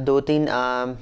2-3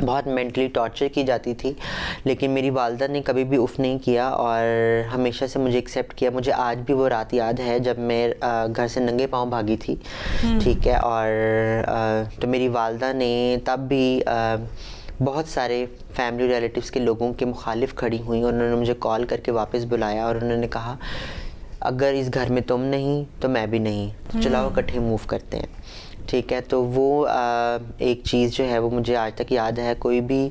بہت mentally torture کی جاتی تھی، لیکن میری والدہ نے کبھی بھی اف نہیں کیا اور ہمیشہ سے مجھے ایکسیپٹ کیا. مجھے آج بھی وہ رات یاد ہے جب میں گھر سے ننگے پاؤں بھاگی تھی، ٹھیک ہے، اور تو میری والدہ نے تب بھی بہت سارے فیملی ریلیٹیوز کے لوگوں کے مخالف کھڑی ہوئیں، اور انہوں نے مجھے کال کر کے واپس بلایا اور انہوں نے کہا اگر اس گھر میں تم نہیں تو میں بھی نہیں، تو چلاؤ اکٹھے موو کرتے ہیں. ٹھیک ہے، تو وہ ایک چیز جو ہے وہ مجھے آج تک یاد ہے. کوئی بھی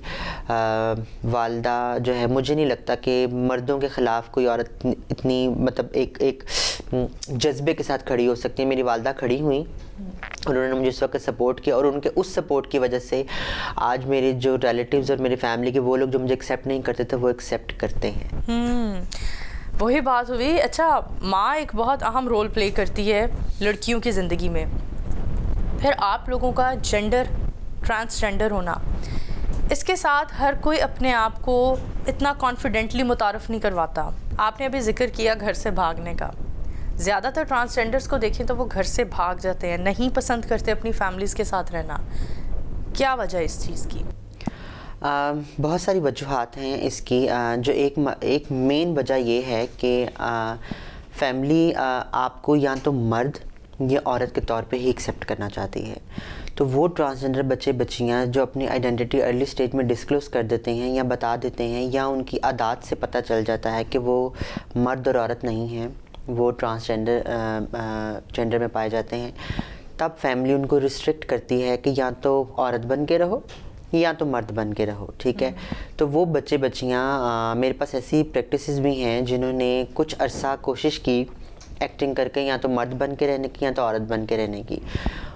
والدہ جو ہے، مجھے نہیں لگتا کہ مردوں کے خلاف کوئی عورت اتنی مطلب ایک جذبے کے ساتھ کھڑی ہو سکتی ہے. میری والدہ کھڑی ہوئیں، انہوں نے مجھے اس وقت سپورٹ کیا، اور ان کے اس سپورٹ کی وجہ سے آج میرے جو ریلیٹیوز اور میری فیملی کے وہ لوگ جو مجھے ایکسیپٹ نہیں کرتے تھے وہ ایکسیپٹ کرتے ہیں. وہی بات ہوئی. اچھا، ماں ایک بہت اہم رول پلے کرتی ہے لڑکیوں کی زندگی میں. پھر آپ لوگوں کا جینڈر، ٹرانسجینڈر ہونا، اس کے ساتھ ہر کوئی اپنے آپ کو اتنا کانفیڈنٹلی متعارف نہیں کرواتا. آپ نے ابھی ذکر کیا گھر سے بھاگنے کا. زیادہ تر ٹرانسجینڈرز کو دیکھیں تو وہ گھر سے بھاگ جاتے ہیں، نہیں پسند کرتے اپنی فیملیز کے ساتھ رہنا. کیا وجہ اس چیز کی؟ بہت ساری وجوہات ہیں اس کی. جو ایک مین وجہ یہ ہے کہ فیملی آپ کو یا تو مرد یا عورت کے طور پہ ہی ایکسیپٹ کرنا چاہتی ہے. تو وہ ٹرانسجنڈر بچے بچیاں جو اپنی آئیڈینٹی ارلی سٹیج میں ڈسکلوز کر دیتے ہیں یا بتا دیتے ہیں، یا ان کی عادات سے پتہ چل جاتا ہے کہ وہ مرد اور عورت نہیں ہیں، وہ جینڈر میں پائے جاتے ہیں، تب فیملی ان کو ریسٹرکٹ کرتی ہے کہ یا تو عورت بن کے رہو یا تو مرد بن کے رہو. ٹھیک ہے، تو وہ بچے بچیاں، میرے پاس ایسی پریکٹسز بھی ہیں جنہوں نے کچھ عرصہ کوشش کی ایکٹنگ کر کے یا تو مرد بن کے رہنے کی یا تو عورت بن کے رہنے کی.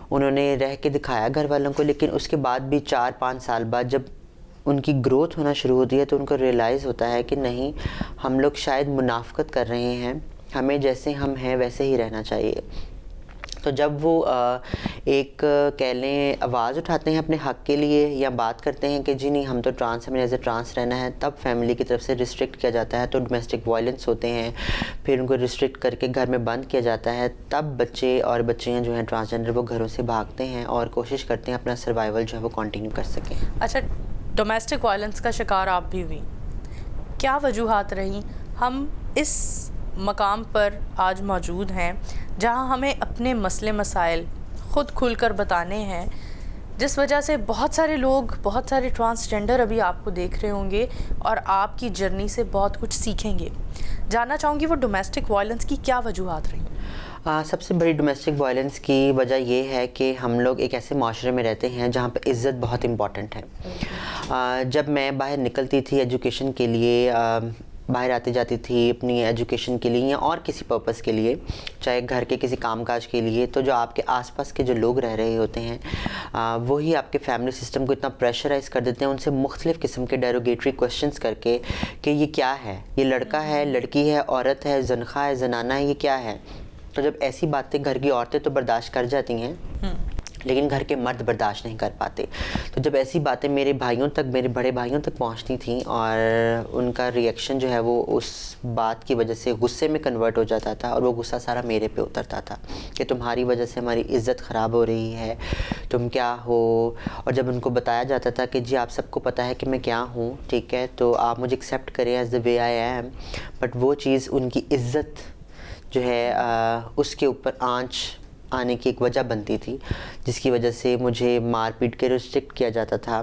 انہوں نے رہ کے دکھایا گھر والوں کو، لیکن اس کے بعد بھی 4-5 سال بعد جب ان کی گروتھ ہونا شروع ہوتی ہے تو ان کو ریئلائز ہوتا ہے کہ نہیں، ہم لوگ شاید منافقت کر رہے ہیں، ہمیں جیسے ہم ہیں ویسے ہی رہنا چاہیے. تو جب وہ ایک کہہ لیں آواز اٹھاتے ہیں اپنے حق کے لیے یا بات کرتے ہیں کہ جی نہیں ہم تو ٹرانس، ہمیں ایز اے ٹرانس رہنا ہے، تب فیملی کی طرف سے ریسٹرکٹ کیا جاتا ہے. تو ڈومیسٹک وائلنس ہوتے ہیں، پھر ان کو ریسٹرکٹ کر کے گھر میں بند کیا جاتا ہے. تب بچے اور بچیاں جو ہیں ٹرانسجنڈر وہ گھروں سے بھاگتے ہیں اور کوشش کرتے ہیں اپنا سروائیول جو ہے وہ کنٹینیو کر سکیں. اچھا، ڈومیسٹک وائلنس کا شکار آپ بھی ہوئی، کیا وجوہات رہیں؟ ہم اس مقام پر آج موجود ہیں جہاں ہمیں اپنے مسئلے مسائل خود کھل کر بتانے ہیں، جس وجہ سے بہت سارے لوگ، بہت سارے ٹرانسجینڈر ابھی آپ کو دیکھ رہے ہوں گے اور آپ کی جرنی سے بہت کچھ سیکھیں گے. جاننا چاہوں گی وہ ڈومیسٹک وائلنس کی کیا وجوہات رہیں؟ سب سے بڑی ڈومیسٹک وائلنس کی وجہ یہ ہے کہ ہم لوگ ایک ایسے معاشرے میں رہتے ہیں جہاں پہ عزت بہت امپورٹنٹ ہے. جب میں باہر نکلتی تھی ایجوکیشن کے لیے، باہر آتی جاتی تھی اپنی ایجوکیشن کے لیے یا اور کسی پرپس کے لیے، چاہے گھر کے کسی کام کاج کے لیے، تو جو آپ کے آس پاس کے جو لوگ رہ رہے ہوتے ہیں وہی آپ کے فیملی سسٹم کو اتنا پریشرائز کر دیتے ہیں ان سے مختلف قسم کے ڈیروگیٹری کوشچنس کر کے کہ یہ کیا ہے، یہ لڑکا ہے، لڑکی ہے، عورت ہے، زنخواہ ہے، زنانہ ہے، یہ کیا ہے. تو جب ایسی باتیں گھر کی عورتیں تو برداشت کر جاتی ہیں لیکن گھر کے مرد برداشت نہیں کر پاتے. تو جب ایسی باتیں میرے بھائیوں تک، میرے بڑے بھائیوں تک پہنچتی تھیں اور ان کا ریئیکشن جو ہے وہ اس بات کی وجہ سے غصے میں کنورٹ ہو جاتا تھا، اور وہ غصہ سارا میرے پہ اترتا تھا کہ تمہاری وجہ سے ہماری عزت خراب ہو رہی ہے، تم کیا ہو. اور جب ان کو بتایا جاتا تھا کہ جی آپ سب کو پتہ ہے کہ میں کیا ہوں، ٹھیک ہے، تو آپ مجھے ایکسیپٹ کریں as the way I am, but وہ چیز ان کی عزت جو ہے اس کے اوپر آنچ آنے کی ایک وجہ بنتی تھی، جس کی وجہ سے مجھے مار پیٹ کے ریسٹرکٹ کیا جاتا تھا.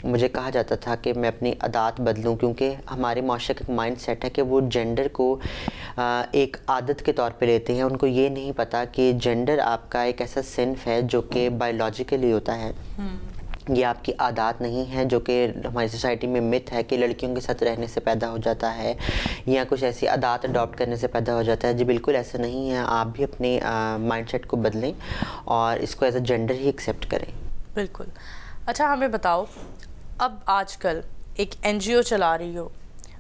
مجھے کہا جاتا تھا کہ میں اپنی عادات بدلوں، کیونکہ ہمارے معاشرے کا ایک مائنڈ سیٹ ہے کہ وہ جینڈر کو ایک عادت کے طور پہ لیتے ہیں. ان کو یہ نہیں پتہ کہ جینڈر آپ کا ایک ایسا صنف ہے جو کہ بایولوجیکلی ہوتا ہے، یہ آپ کی عادات نہیں ہیں جو کہ ہماری سوسائٹی میں مت ہے کہ لڑکیوں کے ساتھ رہنے سے پیدا ہو جاتا ہے یا کچھ ایسی عادات اڈاپٹ کرنے سے پیدا ہو جاتا ہے. جی بالکل ایسا نہیں ہے. آپ بھی اپنے مائنڈ سیٹ کو بدلیں اور اس کو as a gender he accept کریں. بالکل. اچھا ہمیں بتاؤ، اب آج کل ایک NGO چلا رہی ہو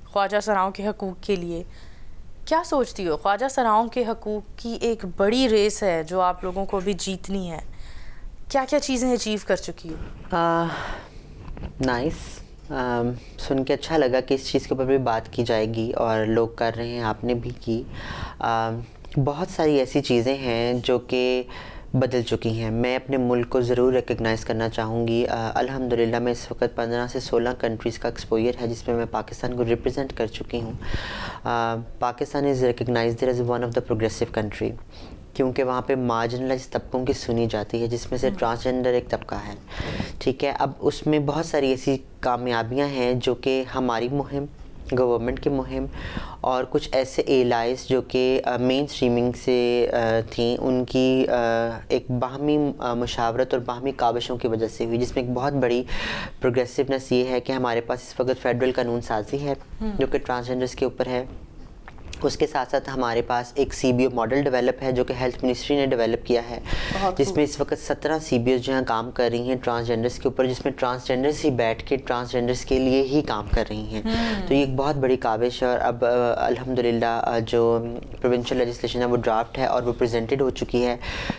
خواجہ سراؤں کے حقوق کے لیے، کیا سوچتی ہو؟ خواجہ سراؤں کے حقوق کی ایک بڑی ریس ہے جو آپ لوگوں کو بھی جیتنی ہے، کیا کیا چیزیں اچیو کر چکی ہو؟ نائس، سن کے اچھا لگا کہ اس چیز کے اوپر بھی بات کی جائے گی اور لوگ کر رہے ہیں، آپ نے بھی کی. بہت ساری ایسی چیزیں ہیں جو کہ بدل چکی ہیں. میں اپنے ملک کو ضرور ریکگنائز کرنا چاہوں گی. الحمدللہ میں اس وقت 15 سے 16 کنٹریز کا ایکسپوئر ہے جس میں پاکستان کو ریپرزینٹ کر چکی ہوں. Pakistan is recognised as one of the progressive country کیونکہ وہاں پہ مارجنلائز طبقوں کی سنی جاتی ہے جس میں سے ٹرانسجنڈر ایک طبقہ ہے. ٹھیک ہے, اب اس میں بہت ساری ایسی کامیابیاں ہیں جو کہ ہماری مہم, گورنمنٹ کی مہم اور کچھ ایسے ایلائز جو کہ مین اسٹریمنگ سے تھیں, ان کی ایک باہمی مشاورت اور باہمی کاوشوں کی وجہ سے ہوئی, جس میں ایک بہت بڑی پروگریسونیس یہ ہے کہ ہمارے پاس اس وقت فیڈرل قانون سازی ہے جو کہ ٹرانسجنڈرس کے اوپر ہے. اس کے ساتھ ساتھ ہمارے پاس ایک C B O model develop ہے جو کہ ہیلتھ منسٹری نے ڈیولپ کیا ہے, جس میں اس وقت 17 سی بی اوز جو ہیں کام کر رہی ہیں ٹرانسجنڈرس کے اوپر, جس میں ٹرانسجنڈرس ہی بیٹھ کے ٹرانسجنڈرس کے لیے ہی کام کر رہی ہیں. تو یہ ایک بہت بڑی کاوش ہے, اور اب الحمدللہ جو پروونشل لیجسلیشن ہے وہ ڈرافٹ ہے اور وہ پریزنٹڈ ہو چکی ہے.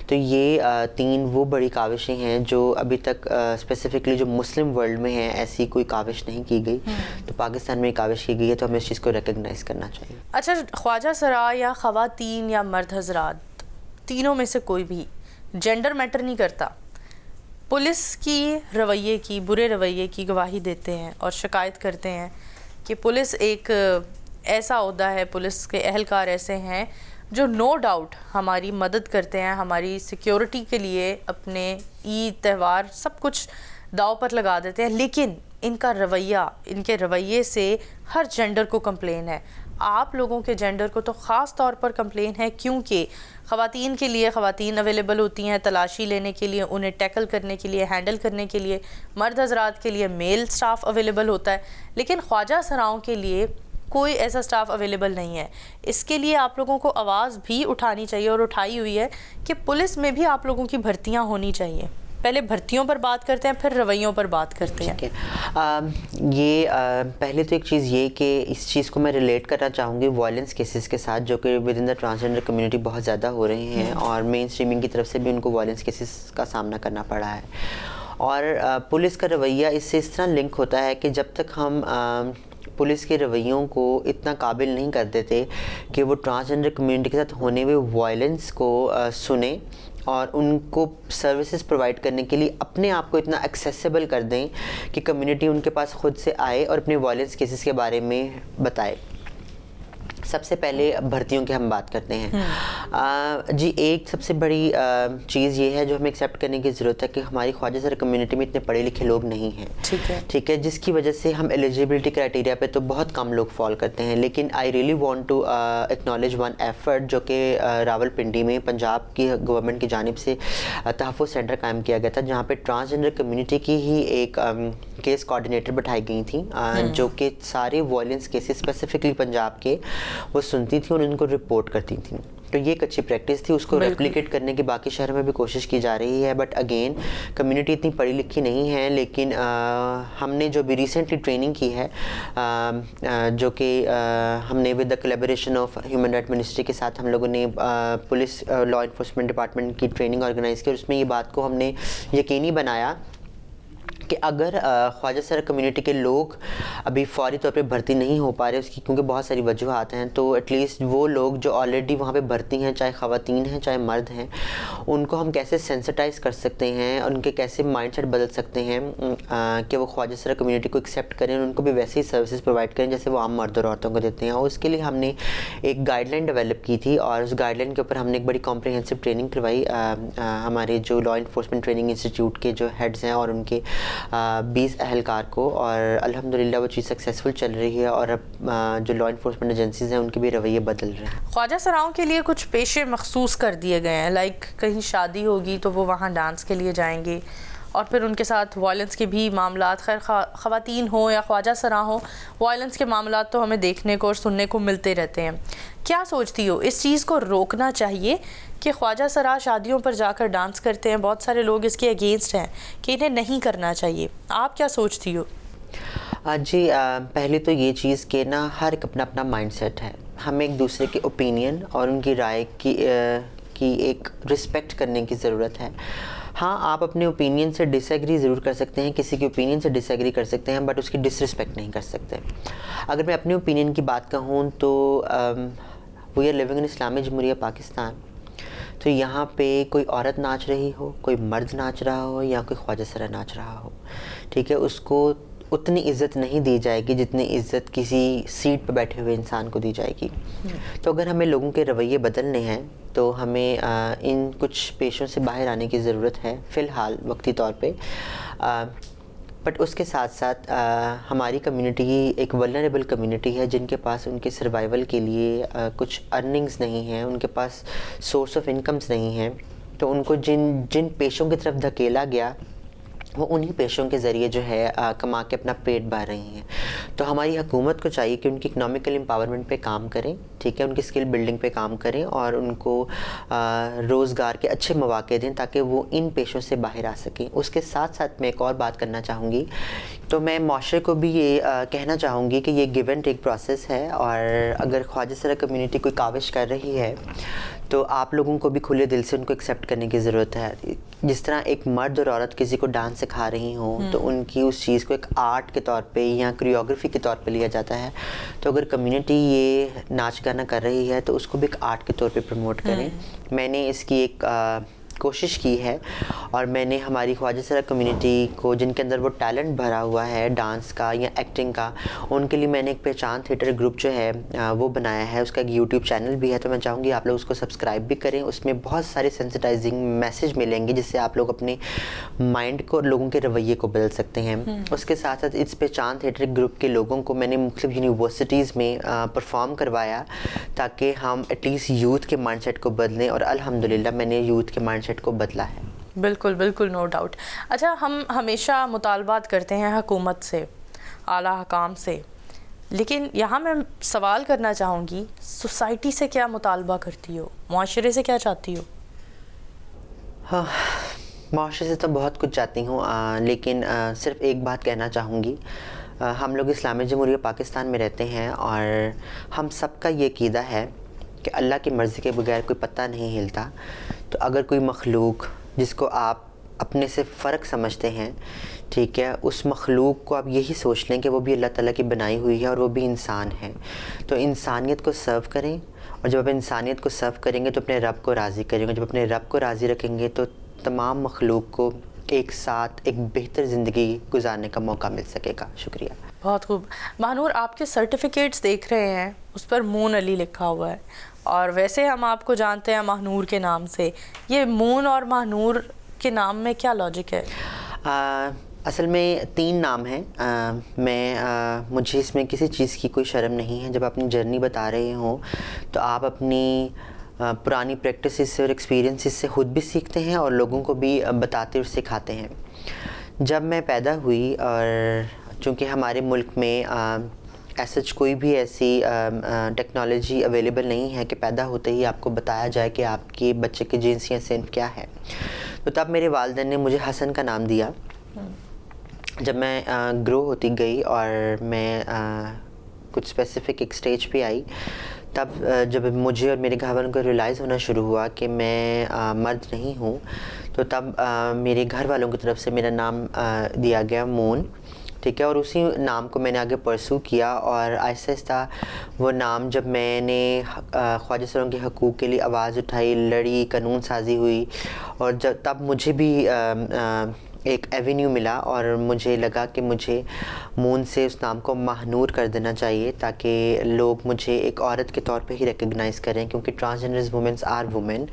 تو یہ 3 وہ بڑی کاوشیں ہیں جو ابھی تک اسپیسیفکلی جو مسلم ورلڈ میں ہیں ایسی کوئی کاوش نہیں کی گئی. تو پاکستان میں یہ کاوش کی گئی ہے, تو ہمیں اس چیز کو ریکگنائز کرنا چاہیے. اچھا, خواجہ سرا یا خواتین یا مرد حضرات, تینوں میں سے کوئی بھی, جینڈر میٹر نہیں کرتا, پولیس کی رویے کی, برے رویے کی گواہی دیتے ہیں اور شکایت کرتے ہیں کہ پولیس ایک ایسا عہدہ ہے, پولیس کے اہلکار ایسے ہیں جو نو ڈاؤٹ ہماری مدد کرتے ہیں, ہماری سیکیورٹی کے لیے اپنے عید تہوار سب کچھ داؤ پر لگا دیتے ہیں, لیکن ان کا رویہ, ان کے رویے سے ہر جینڈر کو کمپلین ہے. آپ لوگوں کے جینڈر کو تو خاص طور پر کمپلین ہے کیونکہ خواتین کے لیے خواتین اویلیبل ہوتی ہیں تلاشی لینے کے لیے, انہیں ٹیکل کرنے کے لیے, ہینڈل کرنے کے لیے. مرد حضرات کے لیے میل سٹاف اویلیبل ہوتا ہے, لیکن خواجہ سراؤں کے لیے کوئی ایسا سٹاف اویلیبل نہیں ہے. اس کے لیے آپ لوگوں کو آواز بھی اٹھانی چاہیے, اور اٹھائی ہوئی ہے کہ پولیس میں بھی آپ لوگوں کی بھرتیاں ہونی چاہیے. پہلے بھرتیوں پر بات کرتے ہیں, پھر رویوں پر بات کرتے ہیں. یہ پہلے تو ایک چیز یہ کہ اس چیز کو میں ریلیٹ کرنا چاہوں گی وائلنس کیسز کے ساتھ جو کہ with in the transgender community بہت زیادہ ہو رہے ہیں, اور مین اسٹریمنگ کی طرف سے بھی ان کو وائلنس کیسز کا سامنا کرنا پڑا ہے. اور پولیس کا رویہ اس سے اس طرح لنک ہوتا ہے کہ جب تک ہم پولیس کے رویوں کو اتنا قابل نہیں کر دیتے کہ وہ ٹرانسجنڈر کمیونٹی کے ساتھ ہونے ہوئے وائلنس کو سنیں اور ان کو سروسز پرووائڈ کرنے کے لیے اپنے آپ کو اتنا ایکسیسیبل کر دیں کہ کمیونٹی ان کے پاس خود سے آئے اور اپنے وائلنس کیسز کے بارے میں بتائے. سب سے پہلے بھرتیوں کی ہم بات کرتے ہیں. جی, ایک سب سے بڑی چیز یہ ہے جو ہمیں ایکسیپٹ کرنے کی ضرورت ہے کہ ہماری خواجہ سرا کمیونٹی میں اتنے پڑھے لکھے لوگ نہیں ہیں. ٹھیک ہے, جس کی وجہ سے ہم ایلیجیبلٹی کرائٹیریا پہ تو بہت کم لوگ فال کرتے ہیں. لیکن I really want to acknowledge one effort جو کہ راول پنڈی میں پنجاب کی گورنمنٹ کی جانب سے تحفظ سینٹر قائم کیا گیا تھا, جہاں پہ ٹرانسجنڈر کمیونٹی کی ہی ایک کیس کوآرڈینیٹر بٹھائی گئی تھیں جو کہ سارے وائلنس کیسز اسپیسیفکلی پنجاب کے وہ سنتی تھیں اور ان کو رپورٹ کرتی تھیں. تو یہ ایک اچھی پریکٹس تھی, اس کو ریپلیکیٹ کرنے کی باقی شہروں میں بھی کوشش کی جا رہی ہے. بٹ اگین کمیونٹی اتنی پڑھی لکھی نہیں ہے, لیکن ہم نے جو بھی ریسنٹلی ٹریننگ کی ہے جو کہ ہم نے with the collaboration of human right ministry کے ساتھ ہم لوگوں نے پولیس لا انفورسمنٹ ڈپارٹمنٹ کی ٹریننگ آرگنائز کی, اور اس میں یہ بات کو ہم نے یقینی بنایا کہ اگر خواجہ سرا کمیونٹی کے لوگ ابھی فوری طور پہ بھرتی نہیں ہو پا رہے اس کی کیونکہ بہت ساری وجوہات ہیں, تو ایٹ لیسٹ وہ لوگ جو آلریڈی وہاں پہ بھرتی ہیں, چاہے خواتین ہیں چاہے مرد ہیں, ان کو ہم کیسے سینسٹائز کر سکتے ہیں, ان کے کیسے مائنڈ سیٹ بدل سکتے ہیں کہ وہ خواجہ سرا کمیونٹی کو ایکسیپٹ کریں اور ان کو بھی ویسے ہی سروسز پرووائڈ کریں جیسے وہ عام مرد اور عورتوں کو دیتے ہیں. اور اس کے لیے ہم نے ایک گائیڈ لائن ڈیولپ کی تھی, اور اس گائیڈ لائن کے اوپر ہم نے ایک بڑی کمپریہنسو ٹریننگ کروائی ہمارے جو لا انفورسمنٹ ٹریننگ انسٹیٹیوٹ کے جو ہیڈز ہیں اور ان کے 20 اہلکار کو, اور الحمدللہ وہ چیز سکسیسفل چل رہی ہے, اور اب جو لا انفورسمنٹ ایجنسیز ہیں ان کے بھی رویے بدل رہے ہیں. خواجہ سراؤں کے لیے کچھ پیشے مخصوص کر دیے گئے ہیں, لائک کہیں شادی ہوگی تو وہ وہاں ڈانس کے لیے جائیں گے, اور پھر ان کے ساتھ وائلنس کے بھی معاملات, خیر خواتین ہوں یا خواجہ سرا ہوں, وائلنس کے معاملات تو ہمیں دیکھنے کو اور سننے کو ملتے رہتے ہیں. کیا سوچتی ہو اس چیز کو روکنا چاہیے کہ خواجہ سرا شادیوں پر جا کر ڈانس کرتے ہیں, بہت سارے لوگ اس کے اگینسٹ ہیں کہ انہیں نہیں کرنا چاہیے, آپ کیا سوچتی ہو؟ جی, پہلے تو یہ چیز کہ نا ہر ایک اپنا اپنا مائنڈ سیٹ ہے, ہمیں ایک دوسرے کے اوپینین اور ان کی رائے کی ایک رسپیکٹ کرنے کی ضرورت ہے. ہاں, آپ اپنے اوپینین سے ڈس ایگری ضرور کر سکتے ہیں, کسی کے اوپینین سے ڈس ایگری کر سکتے ہیں, بٹ اس کی ڈس رسپیکٹ نہیں کر سکتے. اگر میں اپنے اوپینین کی بات کہوں تو وی آر لیونگ ان اسلامی جمہوریہ پاکستان, تو تو یہاں پہ کوئی عورت ناچ رہی ہو, کوئی مرد ناچ رہا ہو یا کوئی خواجہ سرا ناچ رہا ہو, ٹھیک ہے, اس کو اتنی عزت نہیں دی جائے گی جتنی عزت کسی سیٹ پہ بیٹھے ہوئے انسان کو دی جائے گی. تو اگر ہمیں لوگوں کے رویے بدلنے ہیں تو ہمیں ان کچھ پیشوں سے باہر آنے کی ضرورت ہے فی الحال وقتی طور پہ. بٹ اس کے ساتھ ساتھ ہماری کمیونٹی ایک ولنریبل کمیونٹی ہے جن کے پاس ان کے سروائیول کے لیے کچھ ارننگز نہیں ہیں, ان کے پاس سورس آف انکمز نہیں ہیں. تو ان کو جن پیشوں کی طرف دھکیلا گیا وہ انہی پیشوں کے ذریعے جو ہے کما کے اپنا پیٹ بھر رہی ہیں. تو ہماری حکومت کو چاہیے کہ ان کی اکنامیکل امپاورمنٹ پہ کام کریں, ٹھیک ہے, ان کی اسکل بلڈنگ پہ کام کریں اور ان کو روزگار کے اچھے مواقع دیں تاکہ وہ ان پیشوں سے باہر آ سکیں. اس کے ساتھ ساتھ میں ایک اور بات کرنا چاہوں گی, تو میں معاشرے کو بھی یہ کہنا چاہوں گی کہ یہ گیو اینڈ ٹیک پروسیس ہے, اور اگر خواجہ سرا کمیونٹی کوئی کاوش کر رہی ہے تو آپ لوگوں کو بھی کھلے دل سے ان کو ایکسیپٹ کرنے کی ضرورت ہے. جس طرح ایک مرد اور عورت کسی کو ڈانس سکھا رہی ہوں تو ان کی اس چیز کو ایک آرٹ کے طور پہ یا کوریوگرافی کے طور پہ لیا جاتا ہے, تو اگر کمیونٹی یہ ناچ گانا کر رہی ہے تو اس کو بھی ایک آرٹ کے طور پہ پروموٹ کریں. میں نے اس کی ایک کوشش کی ہے, اور میں نے ہماری خواجہ سرا کمیونٹی کو جن کے اندر وہ ٹیلنٹ بھرا ہوا ہے ڈانس کا یا ایکٹنگ کا, ان کے لیے میں نے ایک پہچان تھیٹر گروپ جو ہے وہ بنایا ہے. اس کا ایک یوٹیوب چینل بھی ہے, تو میں چاہوں گی آپ لوگ اس کو سبسکرائب بھی کریں. اس میں بہت سارے سینسٹائزنگ میسیج ملیں گے جس سے آپ لوگ اپنے مائنڈ کو اور لوگوں کے رویے کو بدل سکتے ہیں. اس کے ساتھ ساتھ اس پہچان تھیٹر گروپ کے لوگوں کو میں نے مختلف یونیورسٹیز میں پرفارم کروایا تاکہ ہم ایٹ لیسٹ یوتھ کے مائنڈ سیٹ کو بدلیں, اور الحمدللہ میں نے یوتھ کے مائنڈ سیٹ کو بدلا ہے. بالکل بالکل, نو ڈاؤٹ. اچھا, ہم ہمیشہ مطالبات کرتے ہیں حکومت سے, اعلیٰ حکام سے, لیکن یہاں میں سوال کرنا چاہوں گی, سوسائٹی سے کیا مطالبہ کرتی ہو, معاشرے سے کیا چاہتی ہو؟ ہاں, معاشرے سے تو بہت کچھ چاہتی ہوں, لیکن صرف ایک بات کہنا چاہوں گی. ہم لوگ اسلامی جمہوریہ پاکستان میں رہتے ہیں اور ہم سب کا یہ عقیدہ ہے کہ اللہ کی مرضی کے بغیر کوئی پتہ نہیں ہلتا. تو اگر کوئی مخلوق جس کو آپ اپنے سے فرق سمجھتے ہیں, ٹھیک ہے, اس مخلوق کو آپ یہی سوچ لیں کہ وہ بھی اللہ تعالیٰ کی بنائی ہوئی ہے اور وہ بھی انسان ہے, تو انسانیت کو سرو کریں. اور جب آپ انسانیت کو سرو کریں گے تو اپنے رب کو راضی کریں گے. جب اپنے رب کو راضی رکھیں گے تو تمام مخلوق کو ایک ساتھ ایک بہتر زندگی گزارنے کا موقع مل سکے گا. شکریہ. بہت خوب. ماہنور, آپ کے سرٹیفکیٹس دیکھ رہے ہیں, اس پر مون علی لکھا ہوا ہے, اور ویسے ہم آپ کو جانتے ہیں ماہنور کے نام سے. یہ مون اور ماہنور کے نام میں کیا لاجک ہے؟ اصل میں 3 نام ہیں. مجھے اس میں کسی چیز کی کوئی شرم نہیں ہے. جب اپنی جرنی بتا رہے ہوں تو آپ اپنی پرانی پریکٹسز سے اور ایکسپیرینسز سے خود بھی سیکھتے ہیں اور لوگوں کو بھی بتاتے اور سکھاتے ہیں. جب میں پیدا ہوئی, اور چونکہ ہمارے ملک میں ایسچ کوئی بھی ایسی ٹیکنالوجی اویلیبل نہیں ہے کہ پیدا ہوتے ہی آپ کو بتایا جائے کہ آپ کے بچے کے جنس یا صنف کیا ہے, تو تب میرے والدین نے مجھے حسن کا نام دیا. جب میں گرو ہوتی گئی اور میں کچھ اسپیسیفک ایک سٹیج پہ آئی, تب جب مجھے اور میرے گھر والوں کو ریئلائز ہونا شروع ہوا کہ میں مرد نہیں ہوں, تو تب میرے گھر والوں کی طرف سے میرا نام دیا گیا مون, ٹھیک ہے, اور اسی نام کو میں نے آگے پرسو کیا. اور آہستہ آہستہ وہ نام جب میں نے خواجہ سروں کے حقوق کے لیے آواز اٹھائی, لڑی, قانون سازی ہوئی, اور تب مجھے بھی ایک ایونیو ملا, اور مجھے لگا کہ مجھے مون سے اس نام کو ماہنور کر دینا چاہیے تاکہ لوگ مجھے ایک عورت کے طور پہ ہی ریکگنائز کریں, کیونکہ ٹرانسجینڈرز وومنس آر وومن,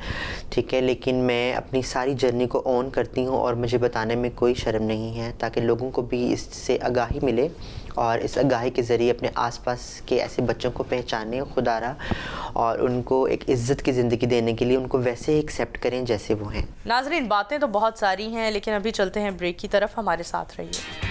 ٹھیک ہے. لیکن میں اپنی ساری جرنی کو اون کرتی ہوں اور مجھے بتانے میں کوئی شرم نہیں ہے تاکہ لوگوں کو بھی اس سے آگاہی ملے, اور اس آگاہی کے ذریعے اپنے آس پاس کے ایسے بچوں کو پہچانیں خدا را, اور ان کو ایک عزت کی زندگی دینے کے لیے ان کو ویسے ہی ایکسیپٹ کریں جیسے وہ ہیں. ناظرین, باتیں تو بہت ساری ہیں لیکن ابھی چلتے ہیں بریک کی طرف, ہمارے ساتھ رہیے.